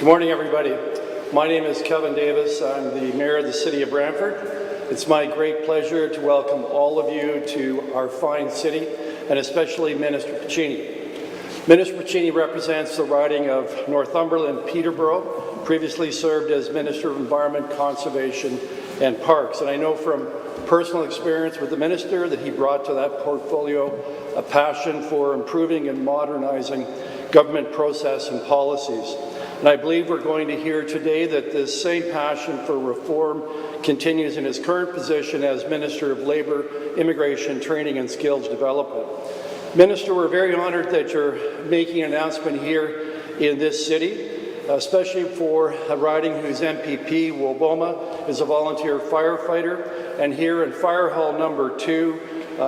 morning, everybody. My name is Kevin Davis. I'm the Mayor of the City of Brantford. It's my great pleasure to welcome all of you to our fine city, and especially Minister Piccini. Minister Piccini represents the riding of Northumberland-Peterborough, previously served as Minister of Environment, Conservation and Parks. And I know from personal experience with the Minister that he brought to that portfolio a passion for improving and modernizing government process and policies. And I believe we're going to hear today that this same passion for reform continues in his current position as Minister of Labour, Immigration, Training and Skills Development. Minister, we're very honoured that you're making an announcement here in this city, especially for a riding whose MPP, Wilboma, is a volunteer firefighter, and here in Fire Hall number 2,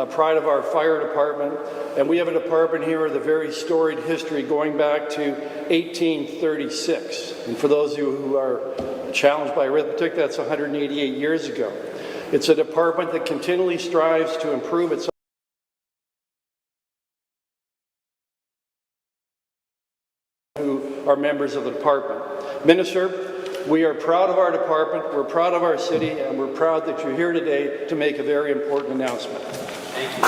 pride of our fire department. And we have a department here with a very storied history going back to 1836. And for those of you who are challenged by arithmetic, that's 188 years ago. It's a department that continually strives to improve its who are members of the department. Minister, we are proud of our department, we're proud of our city, and we're proud that you're here today to make a very important announcement. Thank you.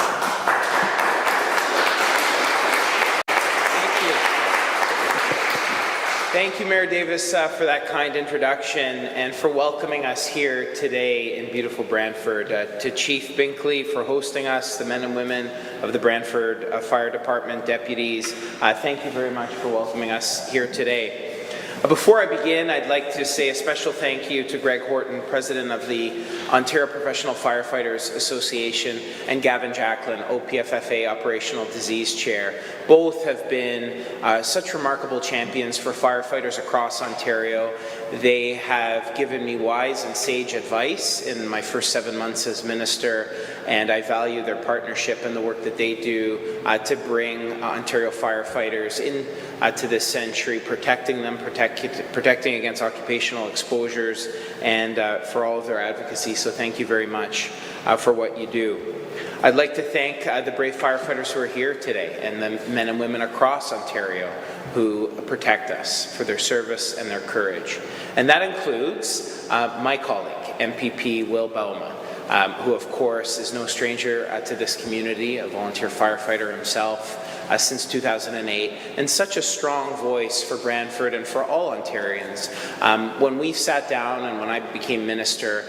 Thank you, Mayor Davis, for that kind introduction and for welcoming us here today in beautiful Brantford. To Chief Binkley for hosting us, the men and women of the Brantford Fire Department deputies, thank you very much for welcoming us here today. Before I begin, I'd like to say a special thank you to Greg Horton, President of the Ontario Professional Firefighters Association, and Gavin Jacklin, OPFFA Operational Disease Chair. Both have been such remarkable champions for firefighters across Ontario. They have given me wise and sage advice in my first 7 months as Minister, and I value their partnership and the work that they do to bring Ontario firefighters into this century, protecting them, protecting against occupational exposures, and for all of their advocacy. So thank you very much for what you do. I'd like to thank the brave firefighters who are here today and the men and women across Ontario who protect us for their service and their courage. And that includes my colleague, MPP Wilboma, who of course is no stranger to this community, a volunteer firefighter himself since 2008, and such a strong voice for Brantford and for all Ontarians. When we sat down and when I became Minister,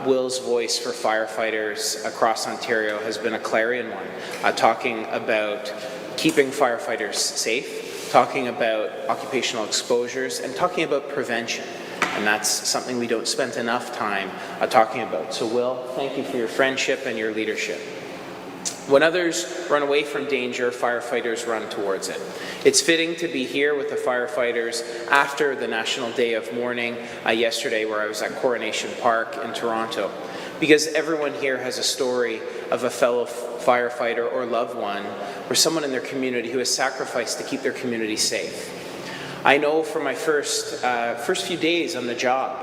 Will's voice for firefighters across Ontario has been a clarion one, talking about keeping firefighters safe, talking about occupational exposures, and talking about prevention. And that's something we don't spend enough time talking about. So Will, thank you for your friendship and your leadership. When others run away from danger, firefighters run towards it. It's fitting to be here with the firefighters after the National Day of Mourning yesterday, where I was at Coronation Park in Toronto, because everyone here has a story of a fellow firefighter or loved one or someone in their community who has sacrificed to keep their community safe. I know from my first few days on the job,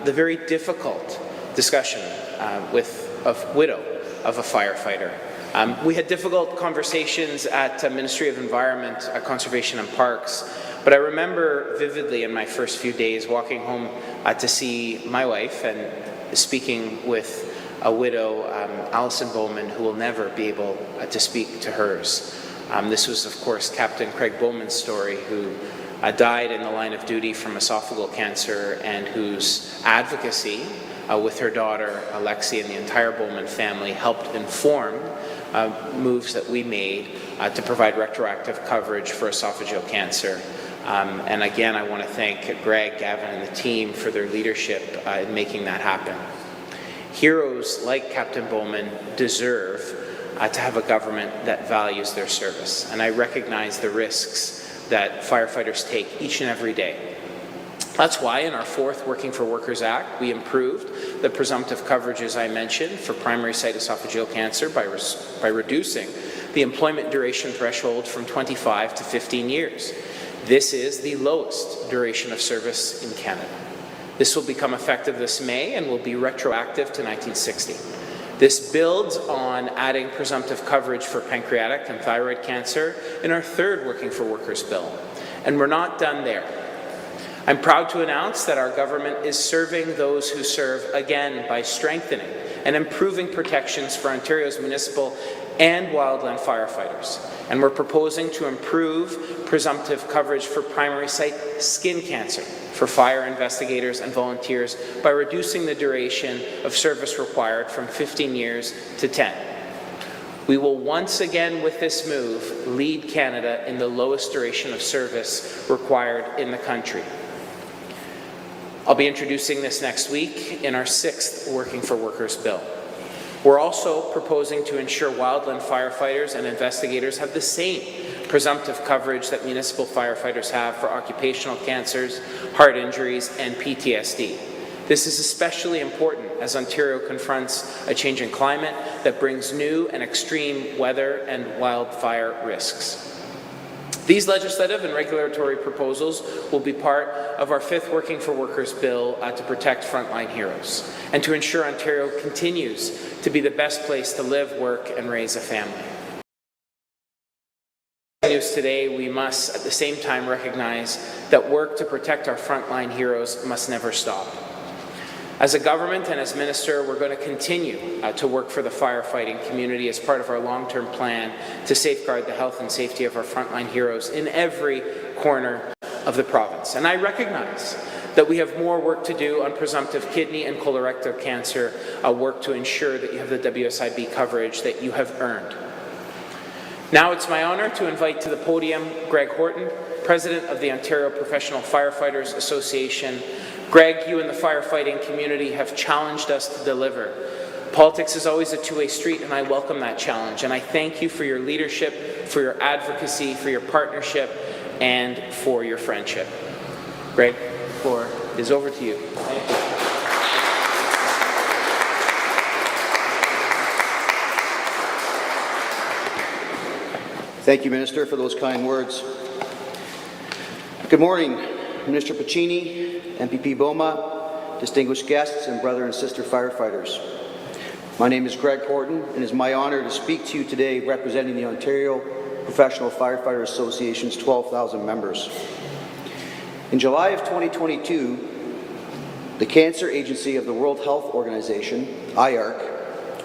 the very difficult discussion with a widow of a firefighter. We had difficult conversations at Ministry of Environment, Conservation and Parks, but I remember vividly in my first few days walking home to see my wife and speaking with a widow, Alison Bowman, who will never be able to speak to hers. This was, of course, Captain Craig Bowman's story, who died in the line of duty from esophageal cancer and whose advocacy with her daughter, Alexi, and the entire Bowman family helped inform moves that we made to provide retroactive coverage for esophageal cancer. And again, I want to thank Greg, Gavin, and the team for their leadership in making that happen. Heroes like Captain Bowman deserve to have a government that values their service. And I recognize the risks that firefighters take each and every day. That's why in our fourth Working for Workers Act, we improved the presumptive coverages I mentioned for primary site esophageal cancer by reducing the employment duration threshold from 25 to 15 years. This is the lowest duration of service in Canada. This will become effective this May and will be retroactive to 1960. This builds on adding presumptive coverage for pancreatic and thyroid cancer in our third Working for Workers bill. And we're not done there. I'm proud to announce that our government is serving those who serve again by strengthening and improving protections for Ontario's municipal and wildland firefighters. And we're proposing to improve presumptive coverage for primary site skin cancer for fire investigators and volunteers by reducing the duration of service required from 15 years to 10. We will once again, with this move, lead Canada in the lowest duration of service required in the country. I'll be introducing this next week in our 6th Working for Workers bill. We're also proposing to ensure wildland firefighters and investigators have the same presumptive coverage that municipal firefighters have for occupational cancers, heart injuries, and PTSD. This is especially important as Ontario confronts a changing climate that brings new and extreme weather and wildfire risks. These legislative and regulatory proposals will be part of our 5th Working for Workers bill to protect frontline heroes and to ensure Ontario continues to be the best place to live, work, and raise a family. Today, we must at the same time recognize that work to protect our frontline heroes must never stop. As a government and as minister, we're going to continue to work for the firefighting community as part of our long-term plan to safeguard the health and safety of our frontline heroes in every corner of the province. And I recognize that we have more work to do on presumptive kidney and colorectal cancer work to ensure that you have the WSIB coverage that you have earned. Now it's my honour to invite to the podium Greg Horton, President of the Ontario Professional Firefighters Association. Greg, you and the firefighting community have challenged us to deliver. Politics is always a two-way street, and I welcome that challenge. And I thank you for your leadership, for your advocacy, for your partnership, and for your friendship. Greg, the floor is over to you. Thank you. Thank you, Minister, for those kind words. Good morning, Minister Piccini, MPP Boma, distinguished guests, and brother and sister firefighters. My name is Greg Horton, and it is my honour to speak to you today representing the Ontario Professional Firefighter Association's 12,000 members. In July of 2022, the Cancer Agency of the World Health Organization, IARC,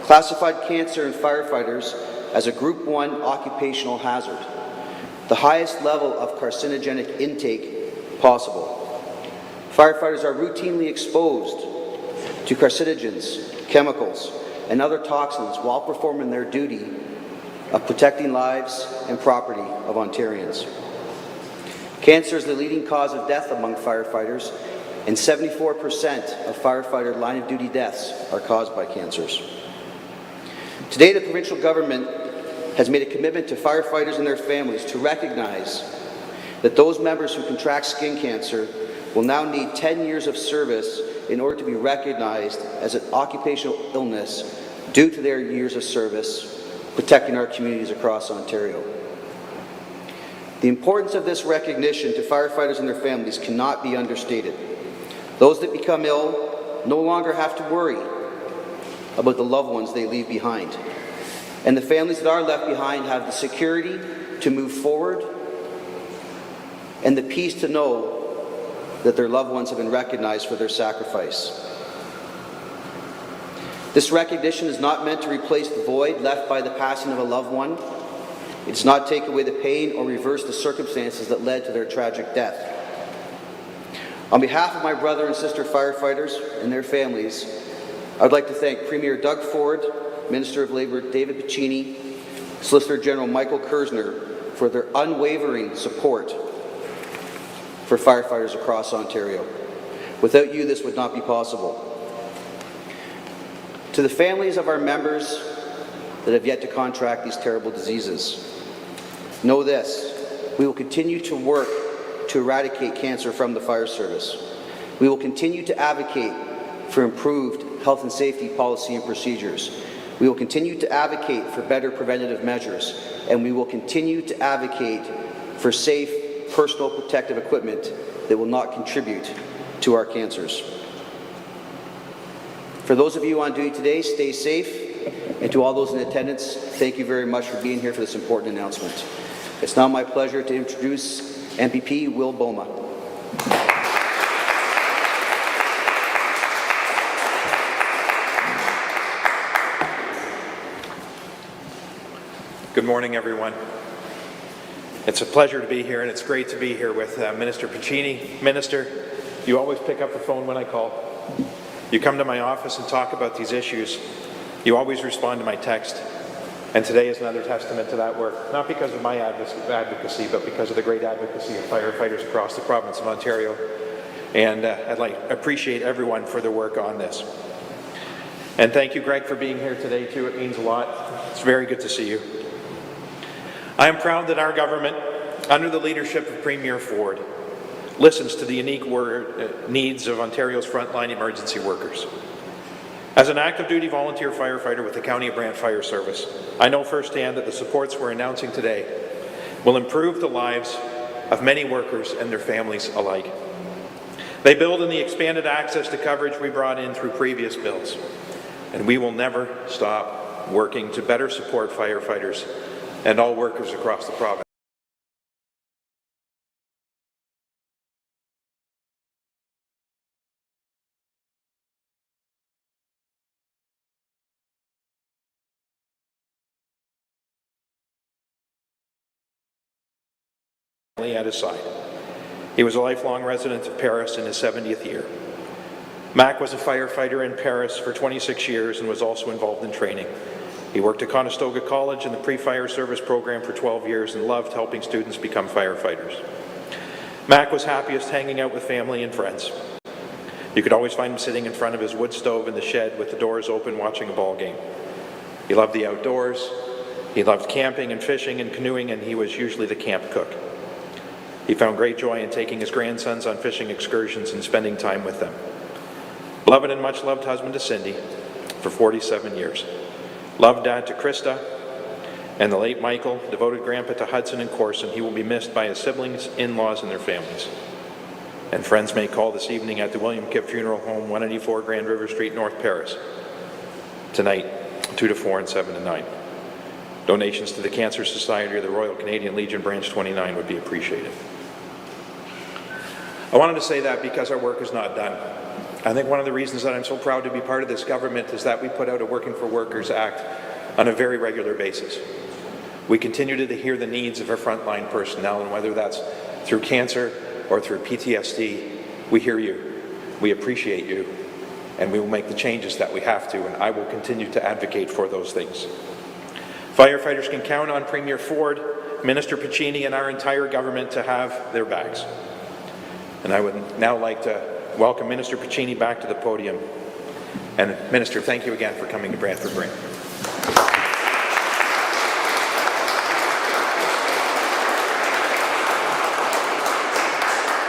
classified cancer in firefighters as a Group 1 occupational hazard, the highest level of carcinogenic intake possible. Firefighters are routinely exposed to carcinogens, chemicals, and other toxins while performing their duty of protecting lives and property of Ontarians. Cancer is the leading cause of death among firefighters, and 74% of firefighter line-of-duty deaths are caused by cancers. Today, the provincial government has made a commitment to firefighters and their families to recognize that those members who contract skin cancer will now need 10 years of service in order to be recognized as an occupational illness due to their years of service protecting our communities across Ontario. The importance of this recognition to firefighters and their families cannot be understated. Those that become ill no longer have to worry about the loved ones they leave behind. And the families that are left behind have the security to move forward and the peace to know that their loved ones have been recognized for their sacrifice. This recognition is not meant to replace the void left by the passing of a loved one. It does not take away the pain or reverse the circumstances that led to their tragic death. On behalf of my brother and sister firefighters and their families, I would like to thank Premier Doug Ford, Minister of Labour David Piccini, Solicitor General Michael Kersner for their unwavering support for firefighters across Ontario. Without you, this would not be possible. To the families of our members that have yet to contract these terrible diseases, know this: we will continue to work to eradicate cancer from the fire service. We will continue to advocate for improved health and safety policy and procedures. We will continue to advocate for better preventative measures, and we will continue to advocate for safe personal protective equipment that will not contribute to our cancers. For those of you on duty today, stay safe, and to all those in attendance, thank you very much for being here for this important announcement. It's now my pleasure to introduce MPP Will Boma. Good morning, everyone. It's a pleasure to be here, and it's great to be here with Minister Piccini. Minister, you always pick up the phone when I call. You come to my office and talk about these issues. You always respond to my text. And today is another testament to that work, not because of my advocacy, but because of the great advocacy of firefighters across the province of Ontario. And I'd like to appreciate everyone for their work on this. And thank you, Greg, for being here today, too. It means a lot. It's very good to see you. I am proud that our government, under the leadership of Premier Ford, listens to the unique needs of Ontario's frontline emergency workers. As an active duty volunteer firefighter with the County of Brantford Fire Service, I know firsthand that the supports we're announcing today will improve the lives of many workers and their families alike. They build on the expanded access to coverage we brought in through previous bills, and we will never stop working to better support firefighters and all workers across the province. At his side. He was a lifelong resident of Paris in his 70th year. Mac was a firefighter in Paris for 26 years and was also involved in training. He worked at Conestoga College in the pre-fire service program for 12 years and loved helping students become firefighters. Mac was happiest hanging out with family and friends. You could always find him sitting in front of his wood stove in the shed with the doors open watching a ball game. He loved the outdoors. He loved camping and fishing and canoeing, and he was usually the camp cook. He found great joy in taking his grandsons on fishing excursions and spending time with them. Beloved and much loved husband to Cindy for 47 years. Loved dad to Krista, and the late Michael, devoted grandpa to Hudson and Corson. He will be missed by his siblings, in-laws, and their families. And friends may call this evening at the William Kipp Funeral Home, 184 Grand River Street, North Paris. Tonight, 2 to 4 and 7 to 9. Donations to the Cancer Society or the Royal Canadian Legion Branch 29 would be appreciated. I wanted to say that because our work is not done. I think one of the reasons that I'm so proud to be part of this government is that we put out a Working for Workers Act on a very regular basis. We continue to hear the needs of our frontline personnel, and whether that's through cancer or through PTSD, we hear you, we appreciate you, and we will make the changes that we have to, and I will continue to advocate for those things. Firefighters can count on Premier Ford, Minister Piccini, and our entire government to have their backs. And I would now like to welcome Minister Piccini back to the podium. And Minister, thank you again for coming to Brantford Brant.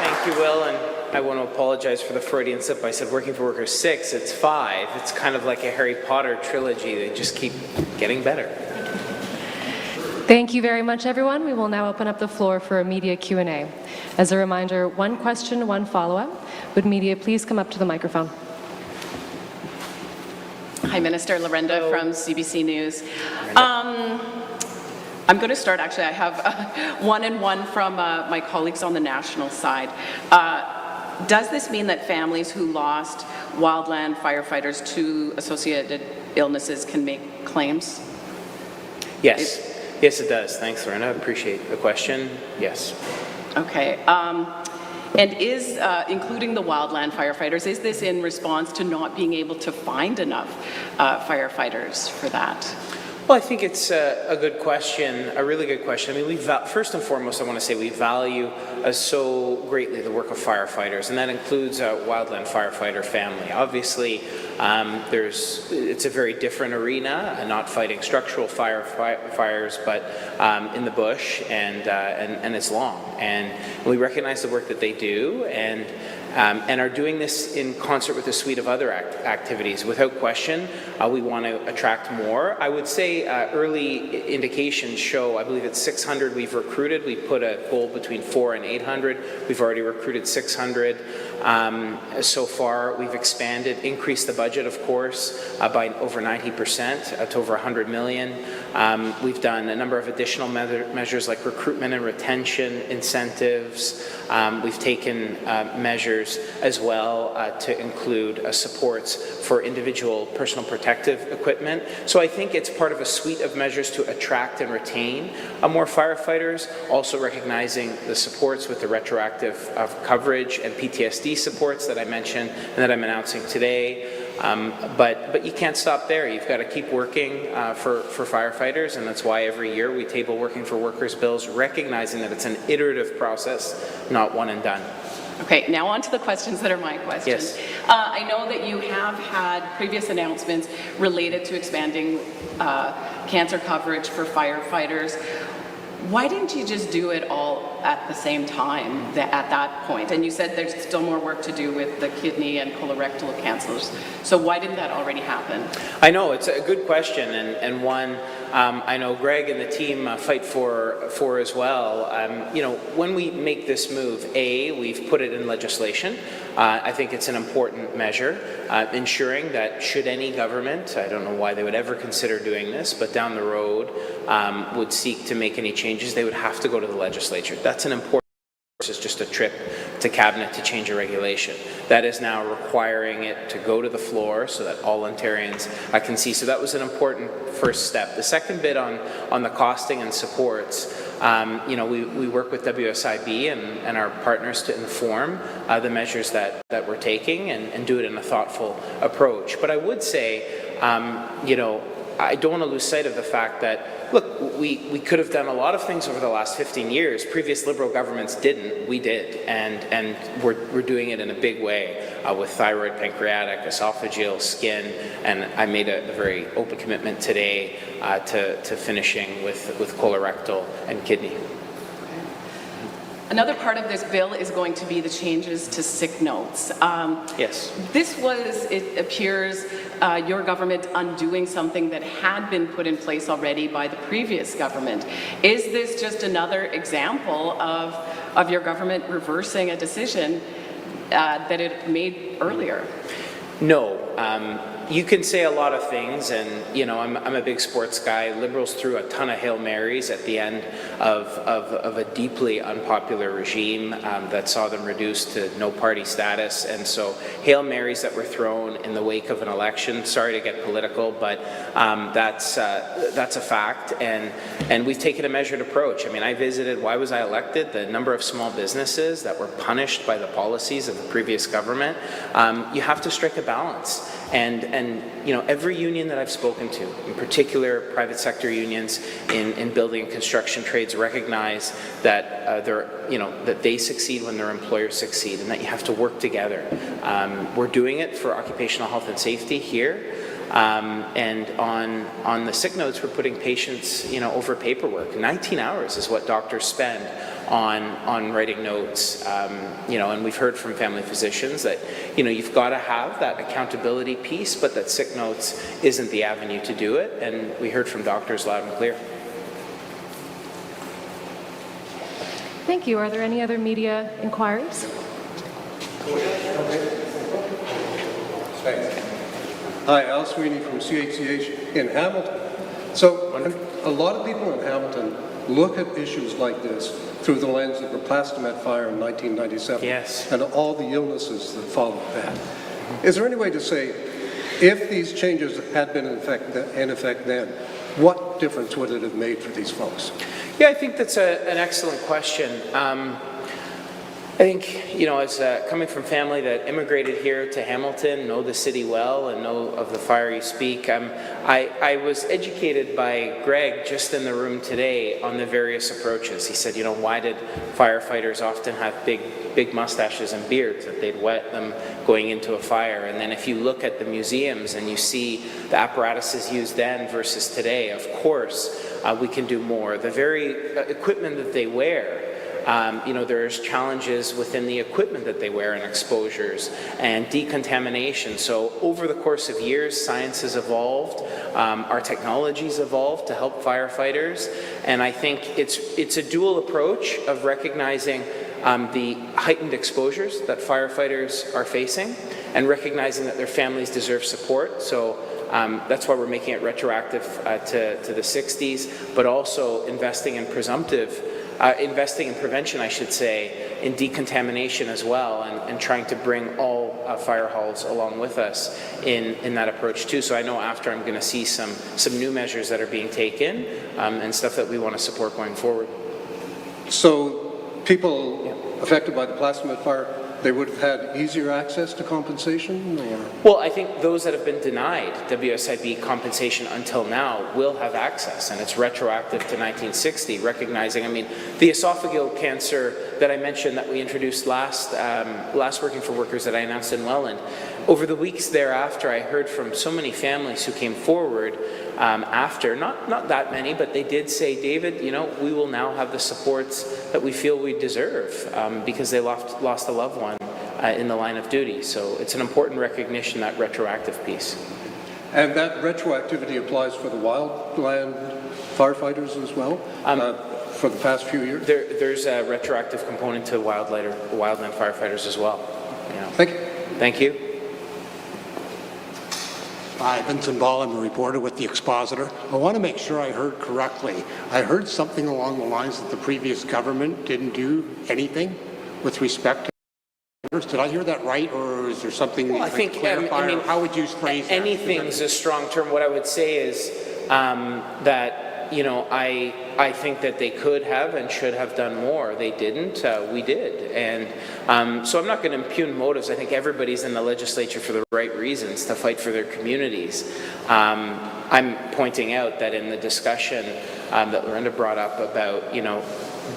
Thank you, Will, and I want to apologize for the Freudian slip. I said Working for Workers 6, it's 5. It's kind of like a Harry Potter trilogy. They just keep getting better. Thank you very much, everyone. We will now open up the floor for a media Q&A. As a reminder, one question, one follow-up. Would media please come up to the microphone? Hi, Minister. Lorenda from CBC News. I'm going to start, actually. I have one and one from my colleagues on the national side. Does this mean that families who lost wildland firefighters to associated illnesses can make claims? Yes. Yes, it does. Thanks, Lorena. I appreciate the question. Yes. Okay. And is, including the wildland firefighters, is this in response to not being able to find enough firefighters for that? Well, I think it's a good question, a really good question. I mean, first and foremost, I want to say we value so greatly the work of firefighters, and that includes a wildland firefighter family. Obviously, it's a very different arena, not fighting structural fires, but in the bush, and it's long. And we recognize the work that they do, and are doing this in concert with a suite of other activities. Without question, we want to attract more. I would say early indications show, I believe it's 600 we've recruited. We put a goal between 400 and 800. We've already recruited 600 so far. We've expanded, increased the budget, of course, by over 90% to over 100 million. We've done a number of additional measures like recruitment and retention incentives. We've taken measures as well to include supports for individual personal protective equipment. So I think it's part of a suite of measures to attract and retain more firefighters, also recognizing the supports with the retroactive coverage and PTSD supports that I mentioned and that I'm announcing today. But you can't stop there. You've got to keep working for firefighters, and that's why every year we table Working for Workers bills, recognizing that it's an iterative process, not one and done. Okay, now on to the questions that are my questions. Yes. I know that you have had previous announcements related to expanding cancer coverage for firefighters. Why didn't you just do it all at the same time at that point? And you said there's still more work to do with the kidney and colorectal cancers. So why didn't that already happen? I know, it's a good question, and one I know Greg and the team fight for as well. You know, when we make this move, we've put it in legislation. I think it's an important measure, ensuring that should any government, I don't know why they would ever consider doing this, but down the road would seek to make any changes, they would have to go to the legislature. That's an important versus just a trip to cabinet to change a regulation. That is now requiring it to go to the floor so that all Ontarians can see. So that was an important first step. The second bit on the costing and supports, you know, we work with WSIB and our partners to inform the measures that we're taking and do it in a thoughtful approach. But I would say, you know, I don't want to lose sight of the fact that, look, we could have done a lot of things over the last 15 years. Previous Liberal governments didn't. We did. And we're doing it in a big way with thyroid, pancreatic, esophageal, skin. And I made a very open commitment today to finishing with colorectal and kidney. Another part of this bill is going to be the changes to sick notes. Yes. This was, it appears, your government undoing something that had been put in place already by the previous government. Is this just another example of your government reversing a decision that it made earlier? No. You can say a lot of things, and you know, I'm a big sports guy. Liberals threw a ton of Hail Marys at the end of a deeply unpopular regime that saw them reduced to no party status, and so Hail Marys that were thrown in the wake of an election. Sorry to get political, but that's a fact, and we've taken a measured approach. I mean, I visited. Why was I elected? The number of small businesses that were punished by the policies of the previous government. You have to strike a balance. And you know, every union that I've spoken to, in particular private sector unions in building and construction trades, recognize that that they succeed when their employers succeed, and that you have to work together. We're doing it for occupational health and safety here. And on the sick notes, we're putting patients, you know, over paperwork. 19 hours is what doctors spend on writing notes, you know, and we've heard from family physicians that, you know, you've got to have that accountability piece, but that sick notes isn't the avenue to do it, and we heard from doctors loud and clear. Thank you. Are there any other media inquiries? Thanks. Hi, Al Sweeney from CHCH in Hamilton. So a lot of people in Hamilton look at issues like this through the lens of the Plastomet fire in 1997 Yes. and all the illnesses that followed that. Is there any way to say, if these changes had been in effect then, what difference would it have made for these folks? Yeah, I think that's an excellent question. I think, you know, as coming from family that immigrated here to Hamilton, know the city well and know of the fire you speak, I was educated by Greg just in the room today on the various approaches. He said, you know, why did firefighters often have big mustaches and beards, that they'd wet them going into a fire? And then if you look at the museums and you see the apparatuses used then versus today, of course, we can do more. The very equipment that they wear, you know, there's challenges within the equipment that they wear and exposures and decontamination. So over the course of years, science has evolved, our technology's evolved to help firefighters, and I think it's a dual approach of recognizing the heightened exposures that firefighters are facing and recognizing that their families deserve support. So that's why we're making it retroactive to the 60s, but also investing in investing in prevention, I should say, in decontamination as well, and trying to bring all fire halls along with us in that approach too. So I know after I'm going to see some new measures that are being taken and stuff that we want to support going forward. So people affected by the Plastomet fire, they would have had easier access to compensation? Or? Well, I think those that have been denied WSIB compensation until now will have access, and it's retroactive to 1960, recognizing, I mean, the esophageal cancer that I mentioned that we introduced last Working for Workers that I announced in Welland. Over the weeks thereafter, I heard from so many families who came forward after, not that many, but they did say, David, you know, we will now have the supports that we feel we deserve because they lost a loved one in the line of duty. So it's an important recognition, that retroactive piece. And that retroactivity applies for the wildland firefighters as well, for the past few years? There's a retroactive component to wildland firefighters as well. Yeah. Thank you. Thank you. Hi, Vincent Ball. I'm a reporter with the Expositor. I want to make sure I heard correctly. I heard something along the lines that the previous government didn't do anything with respect to. Did I hear that right, or is there something well, I think, clarify? I mean, how would you phrase that? Anything's a strong term. What I would say is that, you know, I think that they could have and should have done more. They didn't. We did. And so I'm not going to impugn motives. I think everybody's in the legislature for the right reasons, to fight for their communities. I'm pointing out that in the discussion that Lorinda brought up about, you know,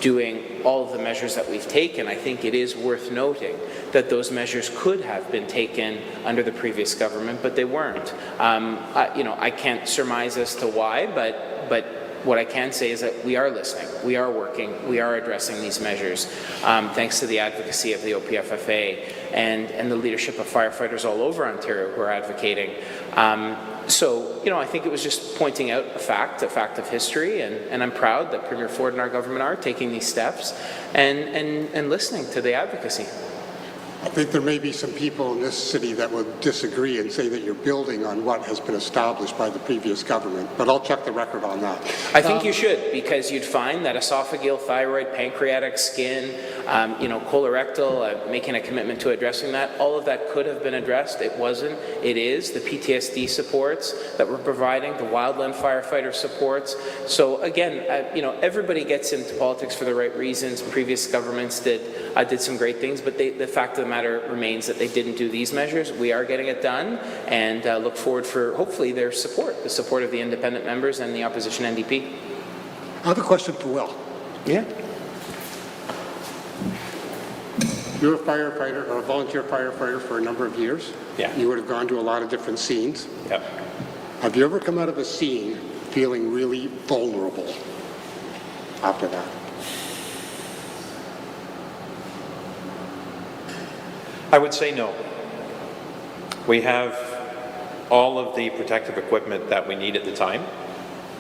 doing all of the measures that we've taken, I think it is worth noting that those measures could have been taken under the previous government, but they weren't. You know, I can't surmise as to why, but what I can say is that we are listening, we are working, we are addressing these measures, thanks to the advocacy of the OPFFA and the leadership of firefighters all over Ontario who are advocating. So, you know, I think it was just pointing out a fact of history, and I'm proud that Premier Ford and our government are taking these steps and listening to the advocacy. I think there may be some people in this city that would disagree and say that you're building on what has been established by the previous government, but I'll check the record on that. I think you should, because you'd find that esophageal, thyroid, pancreatic, skin, you know, colorectal, making a commitment to addressing that, all of that could have been addressed. It wasn't. It is. The PTSD supports that we're providing, the wildland firefighter supports. So again, you know, everybody gets into politics for the right reasons. Previous governments did some great things, but the fact of the matter remains that they didn't do these measures. We are getting it done, and look forward for hopefully their support, the support of the independent members and the opposition NDP. I have a question for Will. Yeah. You're a firefighter or a volunteer firefighter for a number of years. Yeah. You would have gone to a lot of different scenes. Yep. Have you ever come out of a scene feeling really vulnerable after that? I would say no. We have all of the protective equipment that we need at the time,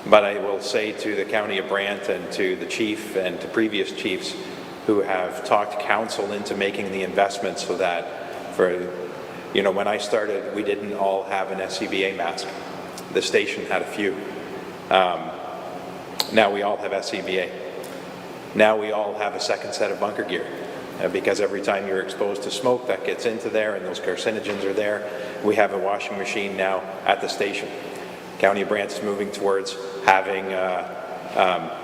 but I will say to the County of Brant and to the Chief and to previous chiefs who have talked council into making the investment so that for, you know, when I started, we didn't all have an SCBA mask. The station had a few. Now we all have SCBA. Now we all have a second set of bunker gear. Because every time you're exposed to smoke, that gets into there and those carcinogens are there. We have a washing machine now at the station. County of Brant is moving towards having,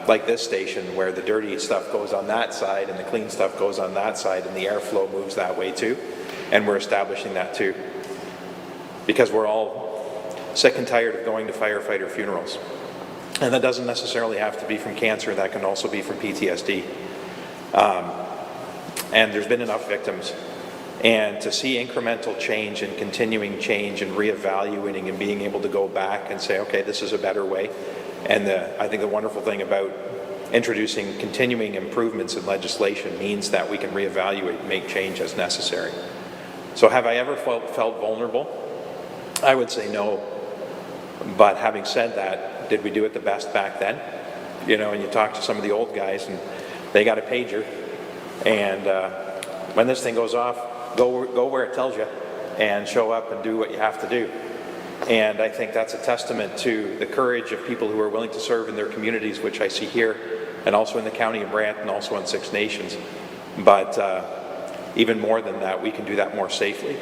like this station, where the dirty stuff goes on that side and the clean stuff goes on that side, and the airflow moves that way too. And we're establishing that too. Because we're all sick and tired of going to firefighter funerals. And that doesn't necessarily have to be from cancer, that can also be from PTSD. And there's been enough victims. And to see incremental change and continuing change and reevaluating and being able to go back and say, okay, this is a better way. And I think the wonderful thing about introducing continuing improvements in legislation means that we can reevaluate and make change as necessary. So have I ever felt vulnerable? I would say no. But having said that, did we do it the best back then? You know, and you talk to some of the old guys and they got a pager. And when this thing goes off, go where it tells you and show up and do what you have to do. And I think that's a testament to the courage of people who are willing to serve in their communities, which I see here, and also in the county of Brant, and also on Six Nations. But even more than that, we can do that more safely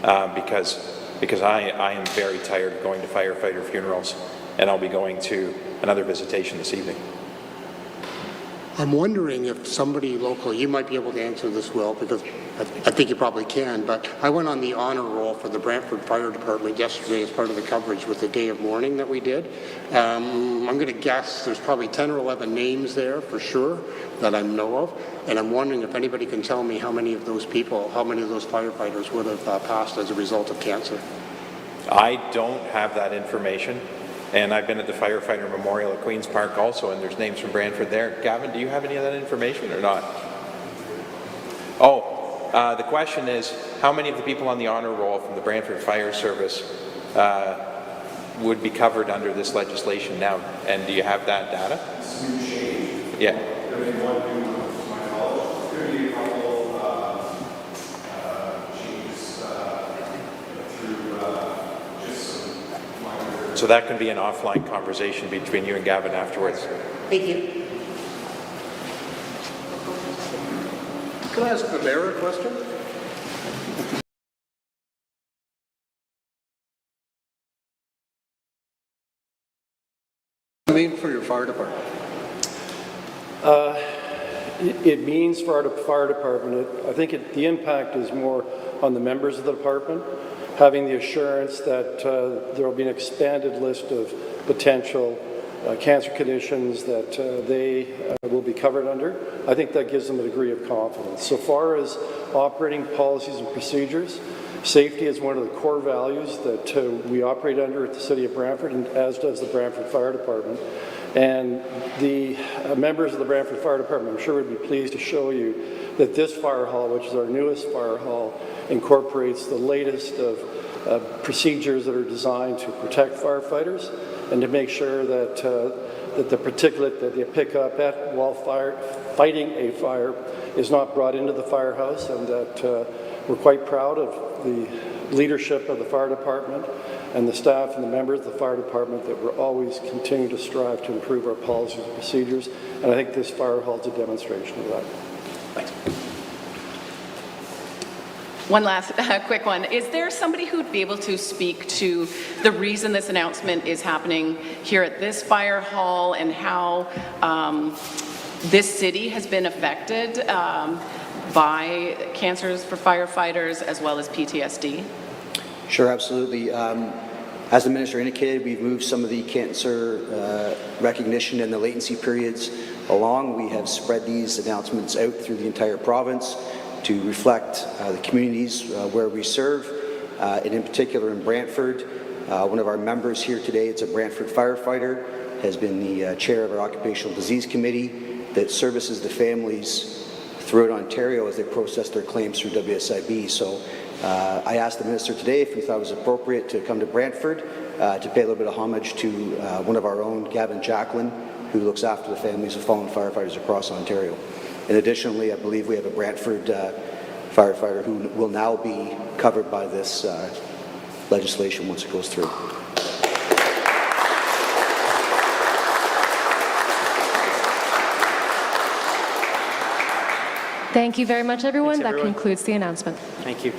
because I am very tired of going to firefighter funerals, and I'll be going to another visitation this evening. I'm wondering if somebody local, you might be able to answer this, Will, because I think you probably can, but I went on the honor roll for the Brantford Fire Department yesterday as part of the coverage with the day of mourning that we did. I'm going to guess there's probably 10 or 11 names there for sure that I know of, and I'm wondering if anybody can tell me how many of those people, how many of those firefighters would have passed as a result of cancer. I don't have that information. And I've been at the Firefighter Memorial at Queen's Park also, and there's names from Brantford there. Gavin, do you have any of that information or not? Oh, the question is, how many of the people on the honor roll from the Brantford Fire Service would be covered under this legislation now? And do you have that data? Yeah. So that can be an offline conversation between you and Gavin afterwards. Thank you. Can I ask the mayor a question? What does it mean for your fire department? It means for our fire department, I think the impact is more on the members of the department, having the assurance that there will be an expanded list of potential cancer conditions that they will be covered under. I think that gives them a degree of confidence. So far as operating policies and procedures, safety is one of the core values that we operate under at the City of Brantford, and as does the Brantford Fire Department. And the members of the Brantford Fire Department, I'm sure, would be pleased to show you that this fire hall, which is our newest fire hall, incorporates the latest of procedures that are designed to protect firefighters and to make sure that that the particulate that they pick up while fighting a fire is not brought into the firehouse, and that we're quite proud of the leadership of the fire department and the staff and the members of the fire department that we're always continue to strive to improve our policies and procedures, and I think this fire hall is a demonstration of that. Thanks. One last quick one. Is there somebody who'd be able to speak to the reason this announcement is happening here at this fire hall and how this city has been affected by cancers for firefighters as well as PTSD? Sure, absolutely. As the Minister indicated, we've moved some of the cancer recognition and the latency periods along. We have spread these announcements out through the entire province to reflect the communities where we serve, and in particular in Brantford. One of our members here today, it's a Brantford firefighter, has been the chair of our occupational disease committee that services the families throughout Ontario as they process their claims through WSIB. So I asked the Minister today if he thought it was appropriate to come to Brantford to pay a little bit of homage to one of our own, Gavin Jacqueline, who looks after the families of fallen firefighters across Ontario. And additionally, I believe we have a Brantford firefighter who will now be covered by this legislation once it goes through. Thank you very much, everyone. Thanks, everyone. That concludes the announcement. Thank you.